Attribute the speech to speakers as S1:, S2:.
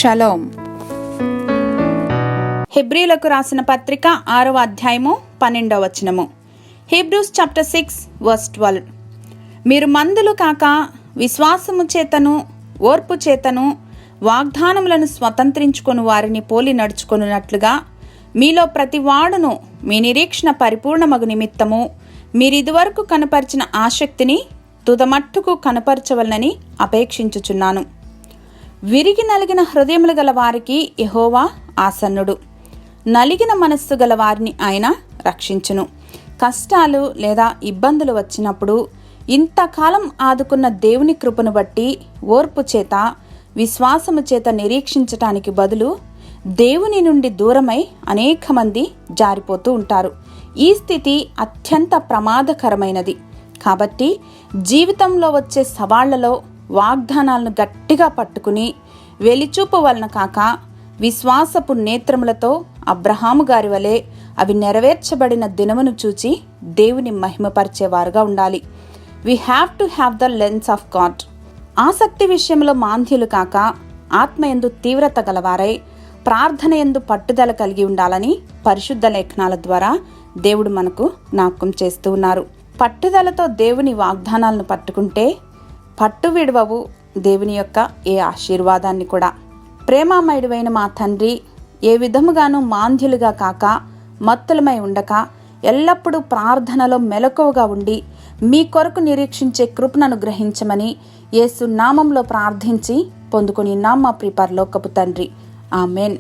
S1: Shalom. హెబ్రీలకు రాసిన పత్రిక 6వ అధ్యాయము 12వ వచనము. Hebrews chapter 6 verse 12. మీరు మందులు కాక విశ్వాసము చేతను ఓర్పు చేతను వాగ్దానములను స్వతంత్రించుకొని వారిని పోలి నడుచుకొనున్నట్లుగా మీలో ప్రతి వాడును మీ నిరీక్షణ పరిపూర్ణమగు నిమిత్తము మీరిదివరకు కనపరిచిన ఆసక్తిని తుదమట్టుకు కనపరచవలనని అపేక్షించుచున్నాను. విరిగి నలిగిన హృదయములు గల వారికి యెహోవా ఆసన్నుడు, నలిగిన మనస్సు గల వారిని ఆయన రక్షించును. కష్టాలు లేదా ఇబ్బందులు వచ్చినప్పుడు ఇంతకాలం ఆదుకున్న దేవుని కృపను బట్టి ఓర్పు చేత విశ్వాసము చేత నిరీక్షించటానికి బదులు దేవుని నుండి దూరమై అనేక మంది జారిపోతూ ఉంటారు. ఈ స్థితి అత్యంత ప్రమాదకరమైనది. కాబట్టి జీవితంలో వచ్చే సవాళ్లలో వాగ్దానాలను గట్టిగా పట్టుకుని వెలిచూపు వలన కాక విశ్వాసపు నేత్రములతో అబ్రహాము గారి వలె అవి నెరవేర్చబడిన దినమును చూచి దేవుని మహిమపరిచేవారుగా ఉండాలి. We have to have the lens of God. ఆసక్తి విషయంలో మాంద్యులు కాక ఆత్మయందు తీవ్రత గలవారై ప్రార్థన యందు పట్టుదల కలిగి ఉండాలని పరిశుద్ధ లేఖనాల ద్వారా దేవుడు మనకు జ్ఞాపకం చేస్తూ ఉన్నారు. పట్టుదలతో దేవుని వాగ్దానాలను పట్టుకుంటే పట్టు విడవవు దేవుని యొక్క ఏ ఆశీర్వాదాన్ని కూడా. ప్రేమామయుడైన మా తండ్రి, ఏ విధముగానూ మాంద్యులుగా కాక మత్తులమై ఉండక ఎల్లప్పుడూ ప్రార్థనలో మెలకువగా ఉండి మీ కొరకు నిరీక్షించే కృపను అనుగ్రహించమని యేసు నామంలో ప్రార్థించి పొందుకొని మా ప్రియ పరలోకపు తండ్రి. ఆమెన్.